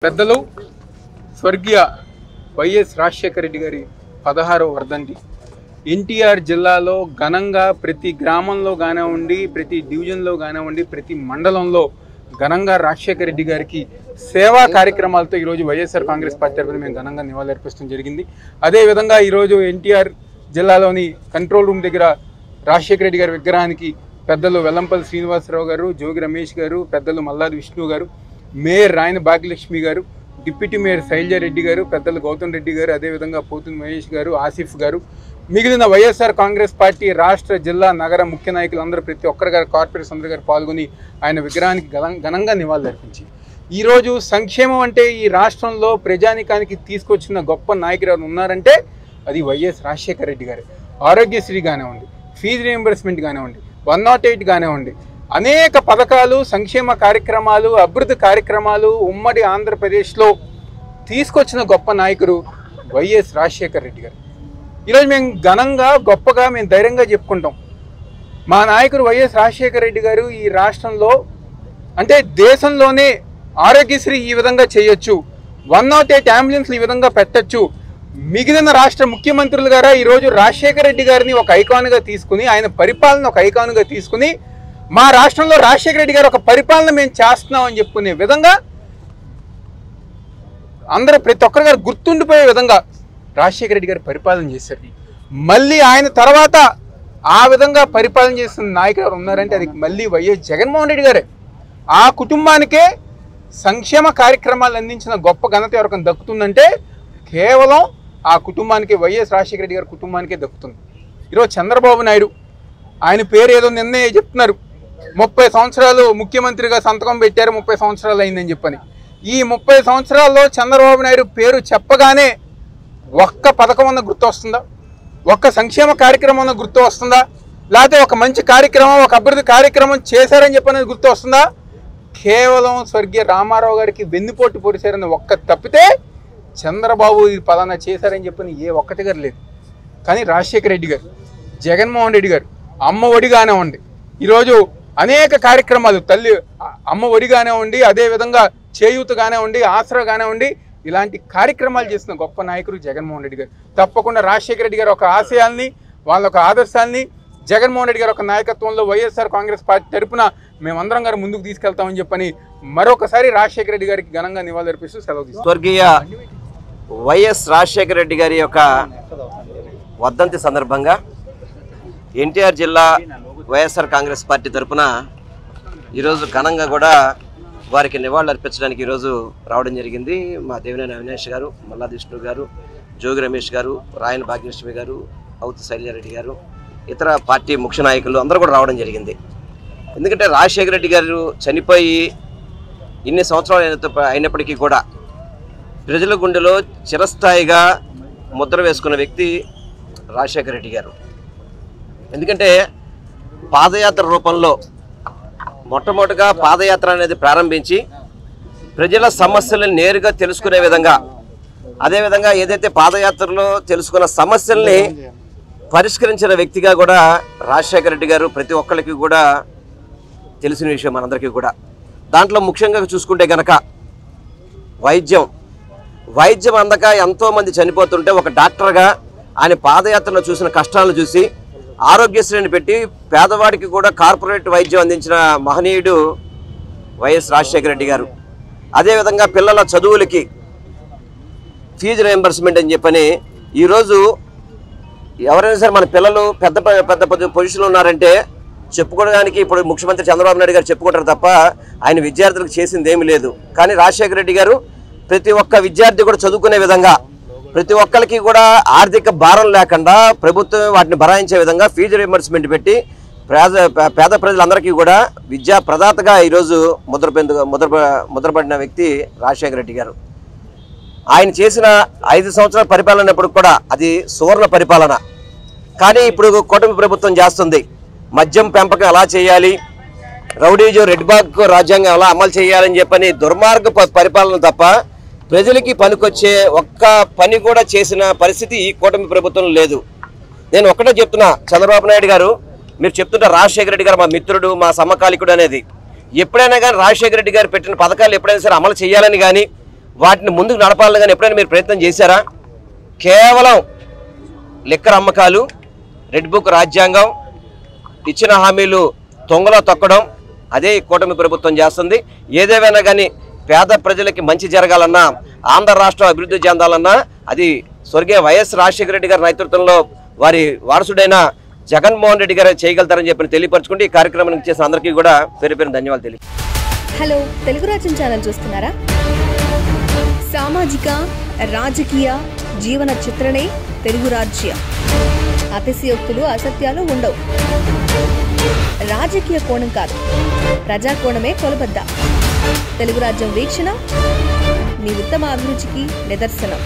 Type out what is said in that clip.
పెద్దలు స్వర్గీయ వైఎస్ రాజశేఖర రెడ్డి గారి 16వ వర్ధంతి ఎన్టీఆర్ జిల్లాలో ఘనంగా ప్రతి గ్రామంలో కానివ్వండి, ప్రతి డివిజన్లో కానివ్వండి, ప్రతి మండలంలో ఘనంగా రాజశేఖర రెడ్డి గారికి సేవా కార్యక్రమాలతో ఈరోజు వైఎస్ఆర్ కాంగ్రెస్ పార్టీ తరఫున మేము ఘనంగా నివాళులర్పించడం జరిగింది. అదేవిధంగా ఈరోజు ఎన్టీఆర్ జిల్లాలోని కంట్రోల్ రూమ్ దగ్గర రాజశేఖర రెడ్డి గారి విగ్రహానికి పెద్దలు వెల్లంపల్లి శ్రీనివాసరావు గారు, జోగి రమేష్ గారు, పెద్దలు మల్లాది విష్ణు గారు, మేయర్ రాయన భాగ్యలక్ష్మి గారు, డిప్యూటీ మేయర్ శైలజారెడ్డి గారు, పెద్దలు గౌతమ్ రెడ్డి గారు, అదేవిధంగా పోతుని మహేష్ గారు, ఆసిఫ్ గారు, మిగిలిన వైఎస్ఆర్ కాంగ్రెస్ పార్టీ రాష్ట్ర, జిల్లా, నగర ముఖ్య నాయకులు అందరూ ప్రతి ఒక్కరి గారు, కార్పొరేట్స్ అందరూ గారు పాల్గొని ఆయన విగ్రహానికి ఘనంగా నివాళులర్పించి ఈరోజు సంక్షేమం అంటే ఈ రాష్ట్రంలో ప్రజానికానికి తీసుకొచ్చిన గొప్ప నాయకుడు ఎవరు ఉన్నారంటే అది వైఎస్ రాజశేఖర రెడ్డి గారు. ఆరోగ్యశ్రీ కానివ్వండి, ఫీజు రీయింబర్స్మెంట్ కానివ్వండి, 108 కానివ్వండి, అనేక పథకాలు, సంక్షేమ కార్యక్రమాలు, అభివృద్ధి కార్యక్రమాలు ఉమ్మడి ఆంధ్రప్రదేశ్లో తీసుకొచ్చిన గొప్ప నాయకుడు వైఎస్ రాజశేఖర రెడ్డి గారు. ఈరోజు మేము ఘనంగా గొప్పగా మేము ధైర్యంగా చెప్పుకుంటాం. మా నాయకుడు వైఎస్ రాజశేఖర రెడ్డి గారు ఈ రాష్ట్రంలో అంటే దేశంలోనే ఆరోగ్యశ్రీ ఈ విధంగా చేయొచ్చు, 108 అంబులెన్స్లు ఈ విధంగా పెట్టచ్చు. మిగిలిన రాష్ట్ర ముఖ్యమంత్రులు గారు ఈరోజు రాజశేఖర రెడ్డి గారిని ఒక ఐకాన్గా తీసుకుని, ఆయన పరిపాలన ఒక ఐకాన్గా తీసుకుని, మా రాష్ట్రంలో రాజశేఖర రెడ్డి గారు ఒక పరిపాలన మేము చేస్తున్నామని చెప్పుకునే విధంగా అందరూ ప్రతి ఒక్కరి గారు గుర్తుండిపోయే విధంగా రాజశేఖర రెడ్డి గారు పరిపాలన చేశారు. మళ్ళీ ఆయన తర్వాత ఆ విధంగా పరిపాలన చేస్తున్న నాయకులు ఎవరు ఉన్నారంటే అది మళ్ళీ వైఎస్ జగన్మోహన్ రెడ్డి గారే. ఆ కుటుంబానికే సంక్షేమ కార్యక్రమాలు అందించిన గొప్ప ఘనత ఎవరికైనా దక్కుతుందంటే కేవలం ఆ కుటుంబానికి, వైఎస్ రాజశేఖర రెడ్డి గారి కుటుంబానికే దక్కుతుంది. ఈరోజు చంద్రబాబు నాయుడు ఆయన పేరు ఏదో నిన్నే చెప్తున్నారు, 30 సంవత్సరాలు ముఖ్యమంత్రిగా సంతకం పెట్టారు, 30 సంవత్సరాలు అయిందని చెప్పని. ఈ 30 సంవత్సరాల్లో చంద్రబాబు నాయుడు పేరు చెప్పగానే ఒక్క పథకం అన్న గుర్తు వస్తుందా? ఒక్క సంక్షేమ కార్యక్రమం అన్న గుర్తు వస్తుందా? లేకపోతే ఒక మంచి కార్యక్రమం, ఒక అభివృద్ధి కార్యక్రమం చేశారని చెప్పనేది గుర్తు వస్తుందా? కేవలం స్వర్గీయ రామారావు గారికి వెన్నుపోటు పొడిచారని ఒక్క తప్పితే చంద్రబాబు ఇది పలానా చేశారని చెప్పని ఏ ఒక్కటి గారు లేదు. కానీ రాజశేఖర రెడ్డి గారు, జగన్మోహన్ రెడ్డి గారు అమ్మ ఒడి కానివ్వండి, ఈరోజు అనేక కార్యక్రమాలు, తల్లి అమ్మ ఒడి కానివ్వండి, అదేవిధంగా చేయూత కానివ్వండి, ఆసరా కానివ్వండి, ఇలాంటి కార్యక్రమాలు చేసిన గొప్ప నాయకుడు జగన్మోహన్ రెడ్డి గారు. తప్పకుండా రాజశేఖర రెడ్డి గారు ఒక ఆశయాల్ని, వాళ్ళ ఒక ఆదర్శాన్ని జగన్మోహన్ రెడ్డి గారు ఒక నాయకత్వంలో వైఎస్ఆర్ కాంగ్రెస్ పార్టీ తరఫున మేమందరం గారు ముందుకు తీసుకెళ్తామని చెప్పని మరొకసారి రాజశేఖర రెడ్డి గారికి ఘనంగా నివాళులర్పిస్తూ సెలవు తీసుకుంటాం. స్వర్గీయ వైఎస్ రాజశేఖర రెడ్డి గారి యొక్క వర్ధంతి సందర్భంగా ఎన్టీఆర్ జిల్లా వైఎస్ఆర్ కాంగ్రెస్ పార్టీ తరఫున ఈరోజు ఘనంగా కూడా వారికి నివాళులు అర్పించడానికి ఈరోజు రావడం జరిగింది. మా దేవినేని అవినాష్ గారు, మల్లాది విష్ణు గారు, జోగి రమేష్ గారు, రాయన భాగ్యలక్ష్మి గారు, అవుతు శైలజారెడ్డి గారు, ఇతర పార్టీ ముఖ్య నాయకులు అందరూ కూడా రావడం జరిగింది. ఎందుకంటే రాజశేఖర రెడ్డి గారు చనిపోయి ఇన్ని సంవత్సరాలు అయినప్పటికీ కూడా ప్రజల గుండెలో చిరస్థాయిగా ముద్ర వేసుకున్న వ్యక్తి రాజశేఖర రెడ్డి గారు. ఎందుకంటే పాదయాత్ర రూపంలో మొట్టమొదటిగా పాదయాత్ర అనేది ప్రారంభించి ప్రజల సమస్యలను నేరుగా తెలుసుకునే విధంగా, అదేవిధంగా ఏదైతే పాదయాత్రలో తెలుసుకున్న సమస్యల్ని పరిష్కరించిన వ్యక్తిగా కూడా రాజశేఖర రెడ్డి గారు ప్రతి ఒక్కరికి కూడా తెలిసిన విషయం మనందరికీ కూడా. దాంట్లో ముఖ్యంగా చూసుకుంటే కనుక వైద్యం అందక ఎంతోమంది చనిపోతుంటే ఒక డాక్టర్గా ఆయన పాదయాత్రలో చూసిన కష్టాలను చూసి ఆరోగ్యశ్రేణి పెట్టి పేదవాడికి కూడా కార్పొరేట్ వైద్యం అందించిన మహనీయుడు వైఎస్ రాజశేఖర రెడ్డి గారు. అదేవిధంగా పిల్లల చదువులకి ఫీజు రీయింబర్స్మెంట్ అని చెప్పని ఈరోజు ఎవరైనా సరే మన పిల్లలు పెద్ద పెద్ద పొజిషన్లో ఉన్నారంటే చెప్పుకోవడానికి ఇప్పుడు ముఖ్యమంత్రి చంద్రబాబు నాయుడు గారు చెప్పుకుంటారు తప్ప ఆయన విద్యార్థులకు చేసింది ఏమీ లేదు. కానీ రాజశేఖర రెడ్డి గారు ప్రతి ఒక్క విద్యార్థి కూడా చదువుకునే విధంగా, ప్రతి ఒక్కరికి కూడా ఆర్థిక భారం లేకుండా ప్రభుత్వం వాటిని భరాయించే విధంగా ఫీజు రీయింబర్స్మెంట్ పెట్టి పేద ప్రజలందరికీ కూడా విద్యా ప్రదాతగా ఈరోజు ముద్రపడిన వ్యక్తి రాజశేఖర రెడ్డి గారు. ఆయన చేసిన 5 సంవత్సరాల పరిపాలన ఎప్పుడు కూడా అది సువర్ణ పరిపాలన. కానీ ఇప్పుడు కూటమి ప్రభుత్వం చేస్తుంది మద్యం పెంపకం ఎలా చేయాలి, రౌడీజం, రెడ్ బాగ్ రాజ్యాంగం ఎలా అమలు చేయాలని చెప్పని దుర్మార్గ పరిపాలన తప్ప ప్రజలకి పనికొచ్చే ఒక్క పని కూడా చేసిన పరిస్థితి ఈ కూటమి ప్రభుత్వం లేదు. నేను ఒక్కటే చెప్తున్నా, చంద్రబాబు నాయుడు గారు మీరు చెప్తుంటే రాజశేఖర రెడ్డి గారు మా మిత్రుడు, మా సమకాలికుడు అనేది ఎప్పుడైనా కానీ రాజశేఖర రెడ్డి గారు పెట్టిన పథకాలు ఎప్పుడైనా సరే అమలు చేయాలని కానీ వాటిని ముందుకు నడపాలని కానీ ఎప్పుడైనా మీరు ప్రయత్నం చేశారా? కేవలం లిక్కర్ అమ్మకాలు, రెడ్ బుక్ రాజ్యాంగం, ఇచ్చిన హామీలు తొంగలో తొక్కడం, అదే కూటమి ప్రభుత్వం చేస్తుంది. ఏదేమైనా కానీ పేద ప్రజలకి మంచి జరగాలన్నా, ఆంధ్ర రాష్ట్రం అభివృద్ధి చెందాలన్నా అది స్వర్గీయ వైఎస్ రాజశేఖర రెడ్డి గారి నేతృత్వంలో వారి వారసుడైన జగన్మోహన్ రెడ్డి గారు చేయగలుగుతారని చెప్పి తెలియపరచుకుంటే ఈ కార్యక్రమానికి చేసిన అందరికీ కూడా పేరు పేరు ధన్యవాదాలు తెలియ. హలో, తెలుగు రాజ్యం ఛానల్ చూస్తున్నారా? సామాజిక రాజకీయ జీవన చిత్రణే తెలుగు రాజ్యం. అతిశయోక్తులు అసత్యాలు ఉండవు. రాజకీయ కోణం కాదు, ప్రజా కోణమే కొలబద్ద. తెలుగు రాజ్యం వీక్షణ మీ ఉత్తమ అభిరుచికి నిదర్శనం.